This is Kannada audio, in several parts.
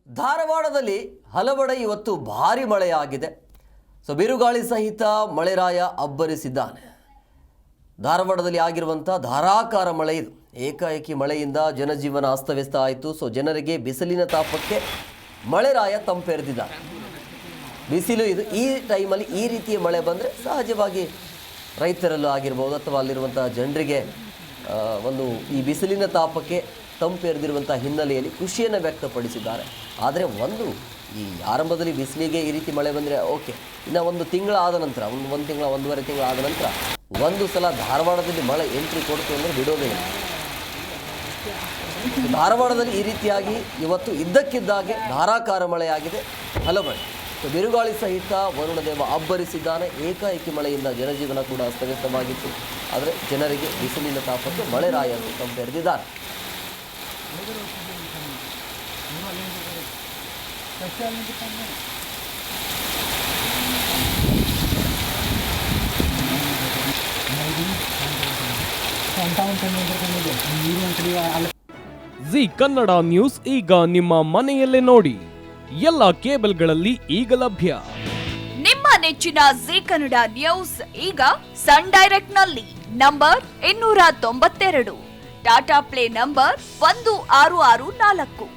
ಧಾರವಾಡದಲ್ಲಿ ಹಲವೆಡೆ ಇವತ್ತು ಭಾರಿ ಮಳೆಯಾಗಿದೆ. ಬಿರುಗಾಳಿ ಸಹಿತ ಮಳೆರಾಯ ಅಬ್ಬರಿಸಿದ್ದಾನೆ. ಧಾರವಾಡದಲ್ಲಿ ಆಗಿರುವಂಥ ಧಾರಾಕಾರ ಮಳೆ ಇದು. ಏಕಾಏಕಿ ಮಳೆಯಿಂದ ಜನಜೀವನ ಅಸ್ತವ್ಯಸ್ತ ಆಯಿತು. ಜನರಿಗೆ ಬಿಸಿಲಿನ ತಾಪಕ್ಕೆ ಮಳೆರಾಯ ತಂಪೆರೆದಿದ್ದಾರೆ. ಬಿಸಿಲು ಇದು. ಈ ಟೈಮಲ್ಲಿ ಈ ರೀತಿಯ ಮಳೆ ಬಂದರೆ ಸಹಜವಾಗಿ ರೈತರಲ್ಲೂ ಆಗಿರ್ಬೋದು ಅಥವಾ ಅಲ್ಲಿರುವಂಥ ಜನರಿಗೆ ಒಂದು ಈ ಬಿಸಿಲಿನ ತಾಪಕ್ಕೆ ತಂಪೆರೆದಿರುವಂಥ ಹಿನ್ನೆಲೆಯಲ್ಲಿ ಖುಷಿಯನ್ನು ವ್ಯಕ್ತಪಡಿಸಿದ್ದಾರೆ. ಆದರೆ ಒಂದು ಈ ಆರಂಭದಲ್ಲಿ ಬಿಸಿಲಿಗೆ ಈ ರೀತಿ ಮಳೆ ಬಂದರೆ ಓಕೆ, ಇನ್ನು ಒಂದು ತಿಂಗಳಾದ ನಂತರ ಒಂದು ತಿಂಗಳ ಒಂದೂವರೆ ತಿಂಗಳ ಆದ ನಂತರ ಒಂದು ಸಲ ಧಾರವಾಡದಲ್ಲಿ ಮಳೆ ಎಂಟ್ರಿ ಕೊಡ್ತು ಅಂದರೆ ಬಿಡೋದೇ ಇಲ್ಲ. ಧಾರವಾಡದಲ್ಲಿ ಈ ರೀತಿಯಾಗಿ ಇವತ್ತು ಇದ್ದಕ್ಕಿದ್ದಾಗೆ ಧಾರಾಕಾರ ಮಳೆಯಾಗಿದೆ. ಹಲವೆಡೆ ಬಿರುಗಾಳಿ ಸಹಿತ ವರುಣದೇವ ಅಬ್ಬರಿಸಿದ್ದಾನೆ. ಏಕಾಏಕಿ ಮಳೆಯಿಂದ ಜನಜೀವನ ಕೂಡ ಅಸ್ತವ್ಯಸ್ತವಾಗಿತ್ತು. ಆದರೆ ಜನರಿಗೆ ಬಿಸಿಲಿನ ತಾಪಕ್ಕೆ ಮಳೆರಾಯ ತಂಪೆರೆದಿದ್ದಾರೆ. ಜಿ ಕನ್ನಡ ನ್ಯೂಸ್ ಈಗ ನಿಮ್ಮ ಮನೆಯಲ್ಲೇ ನೋಡಿ. ಎಲ್ಲ ಕೇಬಲ್ಗಳಲ್ಲಿ ಈಗ ಲಭ್ಯ. ನಿಮ್ಮ ನೆಚ್ಚಿನ ಜಿ ಕನ್ನಡ ನ್ಯೂಸ್ ಈಗ ಸನ್ ಡೈರೆಕ್ಟ್ ನಲ್ಲಿ number 292, Tata Play number 1664,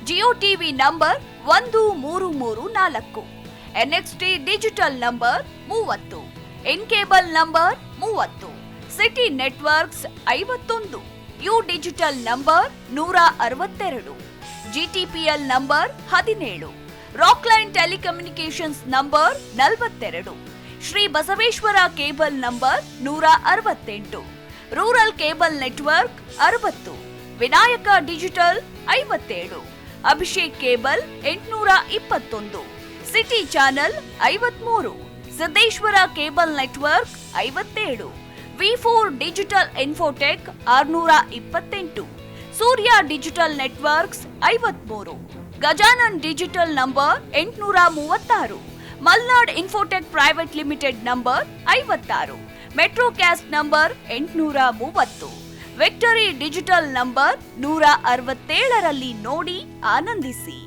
Jio TV number 1334, NXT digital number 30, in cable number 30, city networks 51, U digital number 162, GTPL number 17, Rockline telecommunications number 42, Shri Basaveshwara cable number 168, rural cable network 60, Vinayaka digital 57, Abhishek cable 821, city channel 53, Siddeshwara cable network 57, ವಿ4 digital Infotech 628, Surya digital networks 53, Gajanan digital number 836, Malnad Infotech private limited number 56, Metrocast number 830, victory digital number 167ರಲ್ಲಿ ನೋಡಿ ಆನಂದಿಸಿ.